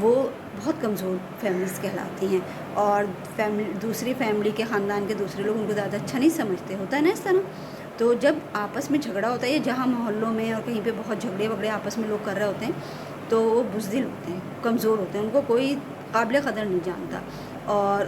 وہ بہت کمزور فیملیز کہلاتی ہیں، اور دوسری فیملی کے خاندان کے دوسرے لوگ ان کو زیادہ اچھا نہیں سمجھتے، ہوتا ہے نا اس طرح۔ تو جب آپس میں جھگڑا ہوتا ہے، یا جہاں محلوں میں اور کہیں پہ بہت جھگڑے وگڑے آپس میں لوگ کر رہے ہوتے ہیں، تو وہ بزدل ہوتے ہیں، کمزور ہوتے ہیں، ان کو کوئی قابل قدر نہیں جانتا۔ اور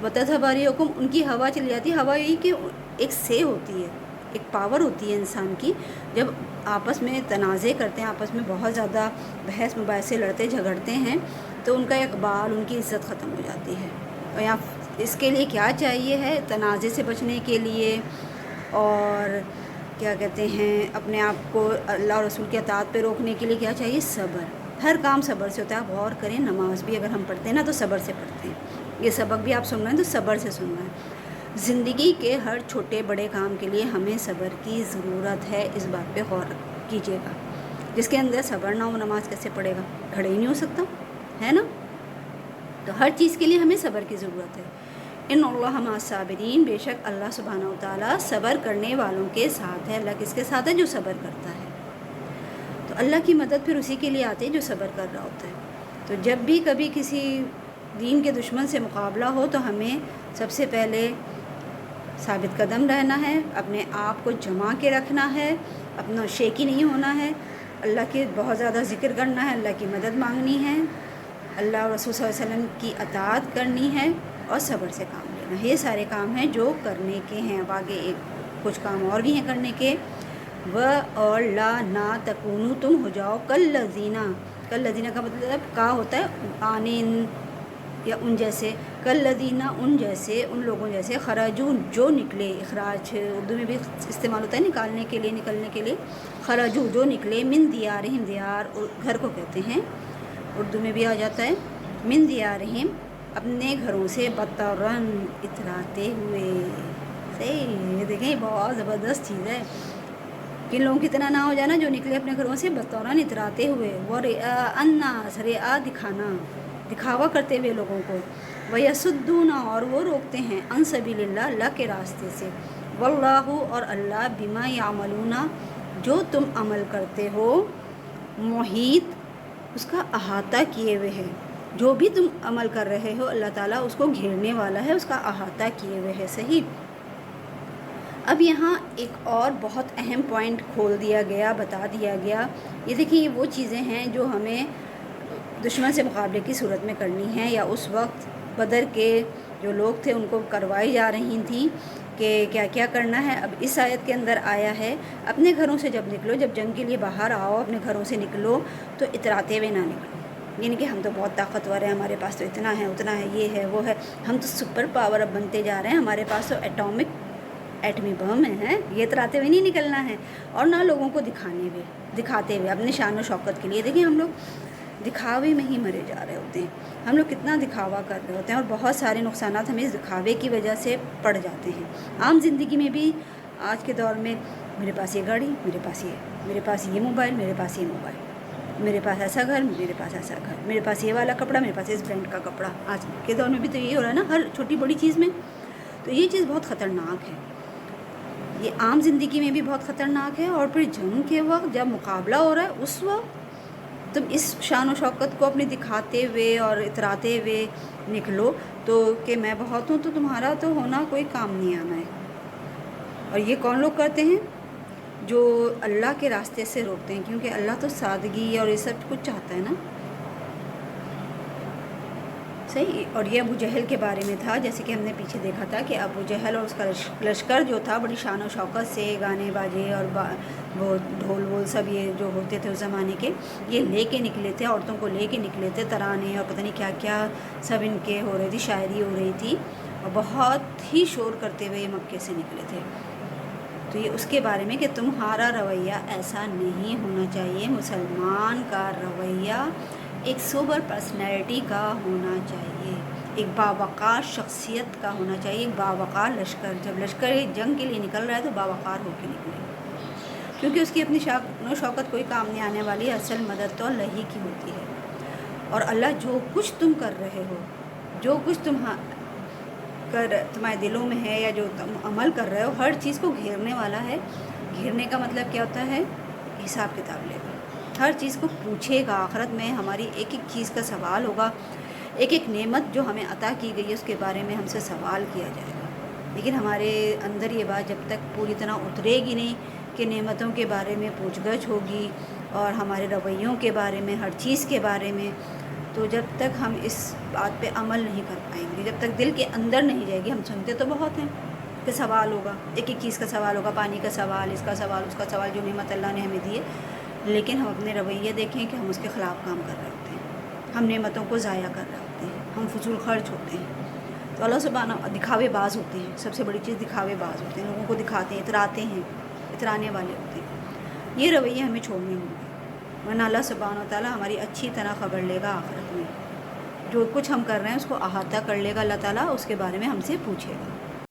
وَتَذْهَبَ حکم، ان کی ہوا چلی جاتی ہے۔ ہوا یہی کہ ایک سے ہوتی ہے، ایک پاور ہوتی ہے انسان کی، جب آپس میں تنازع کرتے ہیں، آپس میں بہت زیادہ بحث مباحثے لڑتے جھگڑتے ہیں، تو ان کا اقبال، ان کی عزت ختم ہو جاتی ہے۔ اور یہاں اس کے لیے کیا چاہیے ہے، تنازع سے بچنے کے لیے، اور کیا کہتے ہیں، اپنے آپ کو اللہ اور رسول کی اطاعت پہ روکنے کے لیے کیا چاہیے، صبر۔ ہر کام صبر سے ہوتا ہے۔ آپ غور کریں، نماز بھی اگر ہم پڑھتے ہیں نا تو صبر سے پڑھتے ہیں، یہ سبق بھی آپ سن رہے ہیں تو صبر سے سن رہے ہیں۔ زندگی کے ہر چھوٹے بڑے کام کے لیے ہمیں صبر کی ضرورت ہے، اس بات پہ غور کیجیے گا۔ جس کے اندر صبر نہ ہو، نماز کیسے پڑھے گا، کھڑے ہی نہیں ہو سکتا، ہے نا۔ تو ہر چیز کے لیے ہمیں صبر کی ضرورت ہے۔ ان اللہ مع الصابرین، بے شک اللہ سبحانہ وتعالیٰ صبر کرنے والوں کے ساتھ ہے۔ اللہ کس کے ساتھ ہے، جو صبر کرتا ہے۔ تو اللہ کی مدد پھر اسی کے لیے آتی ہے جو صبر کر رہا ہوتا ہے۔ تو جب بھی کبھی کسی دین کے دشمن سے مقابلہ ہو تو ہمیں سب سے پہلے ثابت قدم رہنا ہے، اپنے آپ کو جما کے رکھنا ہے، اپنا شیکی نہیں ہونا ہے، اللہ کے بہت زیادہ ذکر کرنا ہے، اللہ کی مدد مانگنی ہے، اللہ اور رسول صلی اللہ علیہ وسلم کی اطاعت کرنی ہے، اور صبر سے کام لینا ہے۔ یہ سارے کام ہیں جو کرنے کے ہیں۔ اب آگے کچھ کام اور بھی ہیں کرنے کے۔ اور لا نہ تکونو، تم ہو جاؤ کالذین، کالذین کا مطلب کا ہوتا ہے آنین یا ان جیسے، کالذین ان جیسے، ان لوگوں جیسے، خرجو جو نکلے، اخراج اردو میں بھی استعمال ہوتا ہے نکالنے کے لیے، نکلنے کے لیے، خرجو جو نکلے، من دیارہم، دیار گھر کو کہتے ہیں، اردو میں بھی آ جاتا ہے، من دیارہم اپنے گھروں سے، بطرن اتراتے ہوئے۔ صحیح، یہ دیکھیں بہت زبردست چیز ہے، کن لوگوں کی اتنا نہ ہو جانا جو نکلے اپنے گھروں سے بطورن اتراتے ہوئے، وَرِئَاءَ النَّاسِ، رِئَاء دکھانا، دکھاوا کرتے ہوئے لوگوں کو، وَيَصُدُّونَ اور وہ روکتے ہیں، عن سبیل اللہ، اللہ کے راستے سے، واللہ اور اللہ، بما یعملون جو تم عمل کرتے ہو، محیط اس کا احاطہ کیے ہوئے ہے، جو بھی تم عمل کر رہے ہو اللہ تعالیٰ اس کو گھیرنے والا ہے، اس کا احاطہ کیے ہوئے ہے۔ صحیح۔ اب یہاں ایک اور بہت اہم پوائنٹ کھول دیا گیا، بتا دیا گیا۔ یہ دیکھیں، یہ وہ چیزیں ہیں جو ہمیں دشمن سے مقابلے کی صورت میں کرنی ہیں، یا اس وقت بدر کے جو لوگ تھے ان کو کروائی جا رہی تھیں کہ کیا کیا کرنا ہے۔ اب اس آیت کے اندر آیا ہے، اپنے گھروں سے جب نکلو، جب جنگ کے لیے باہر آؤ، اپنے گھروں سے نکلو تو اتراتے ہوئے نہ نکلو، یعنی کہ ہم تو بہت طاقتور ہیں، ہمارے پاس تو اتنا ہے، اتنا ہے، یہ ہے، وہ ہے، ہم تو سپر پاور اب بنتے جا رہے ہیں، ہمارے پاس تو ایٹمی بم ہے، یہ اتراتے ہوئے نہیں نکلنا ہے، اور نہ لوگوں کو دکھاتے ہوئے اپنے شان و شوکت کے لیے۔ دیکھیں، ہم لوگ دکھاوے میں ہی مرے جا رہے ہوتے ہیں، ہم لوگ کتنا دکھاوا کر رہے ہوتے ہیں، اور بہت سارے نقصانات ہمیں اس دکھاوے کی وجہ سے پڑ جاتے ہیں۔ عام زندگی میں بھی آج کے دور میں میرے پاس یہ گاڑی، میرے پاس یہ موبائل، میرے پاس یہ موبائل، میرے پاس ایسا گھر، میرے پاس ایسا گھر، میرے پاس یہ والا کپڑا، میرے پاس اس برانڈ کا کپڑا۔ آج کے دور میں بھی تو یہی ہو رہا ہے نا، ہر چھوٹی بڑی چیز میں۔ تو یہ چیز بہت خطرناک ہے، یہ عام زندگی میں بھی بہت خطرناک ہے، اور پھر جنگ کے وقت جب مقابلہ ہو رہا ہے اس وقت تم اس شان و شوکت کو اپنی دکھاتے ہوئے اور اتراتے ہوئے نکلو تو کہ میں بہت ہوں، تو تمہارا تو ہونا کوئی کام نہیں آنا ہے۔ اور یہ کون لوگ کرتے ہیں؟ جو اللہ کے راستے سے روکتے ہیں، کیونکہ اللہ تو سادگی اور یہ سب کچھ چاہتا ہے نا۔ صحیح۔ اور یہ ابو جہل کے بارے میں تھا، جیسے کہ ہم نے پیچھے دیکھا تھا کہ ابو جہل اور اس کا لشکر جو تھا بڑی شان و شوکت سے گانے باجے اور وہ ڈھول وول سب یہ جو ہوتے تھے اس زمانے کے، یہ لے کے نکلے تھے، عورتوں کو لے کے نکلے تھے، ترانے اور پتہ نہیں کیا کیا سب ان کے ہو رہے تھی، شاعری ہو رہی تھی، اور بہت ہی شور کرتے ہوئے یہ مکے سے نکلے تھے۔ تو یہ اس کے بارے میں کہ تمہارا رویہ ایسا نہیں ہونا چاہیے، مسلمان کا رویہ ایک سوبر پرسنالٹی کا ہونا چاہیے، ایک باوقار شخصیت کا ہونا چاہیے، ایک باوقار لشکر۔ جب لشکر جنگ کے لیے نکل رہا ہے تو باوقار ہو کے نکلے، کیونکہ اس کی اپنی شان و شوکت کوئی کام نہیں آنے والی، اصل مدد تو اللہ ہی کی ہوتی ہے۔ اور اللہ جو کچھ تم کر رہے ہو، جو کچھ تمہارے دلوں میں ہے یا جو تم عمل کر رہے ہو، ہر چیز کو گھیرنے والا ہے۔ گھیرنے کا مطلب کیا ہوتا ہے؟ حساب کتاب لے گا، ہر چیز کو پوچھے گا، آخرت میں ہماری ایک ایک چیز کا سوال ہوگا، ایک ایک نعمت جو ہمیں عطا کی گئی ہے اس کے بارے میں ہم سے سوال کیا جائے گا۔ لیکن ہمارے اندر یہ بات جب تک پوری طرح اترے گی نہیں کہ نعمتوں کے بارے میں پوچھ گچھ ہوگی اور ہمارے رویوں کے بارے میں، ہر چیز کے بارے میں، تو جب تک ہم اس بات پہ عمل نہیں کر پائیں گے، جب تک دل کے اندر نہیں جائے گی۔ ہم سنتے تو بہت ہیں کہ سوال ہوگا، ایک ایک چیز کا سوال ہوگا، پانی کا سوال، اس کا سوال، اس کا سوال، جو نعمت اللہ نے ہمیں دی ہے، لیکن ہم اپنے رویے دیکھیں کہ ہم اس کے خلاف کام کر رہے ہوتے ہیں، ہم نعمتوں کو ضائع کر رہے ہوتے ہیں، ہم فضول خرچ ہوتے ہیں۔ تو اللہ سبحانہ دکھاوے باز ہوتے ہیں، سب سے بڑی چیز دکھاوے باز ہوتے ہیں، لوگوں کو دکھاتے ہیں، اتراتے ہیں، اترانے والے ہوتے ہیں۔ یہ رویے ہمیں چھوڑنے ہوں گے، ورنہ اللہ سبحانہ تعالیٰ ہماری اچھی طرح خبر لے گا آخرت میں، جو کچھ ہم کر رہے ہیں اس کو احاطہ کر لے گا اللہ تعالیٰ، اس کے بارے میں ہم سے پوچھے گا۔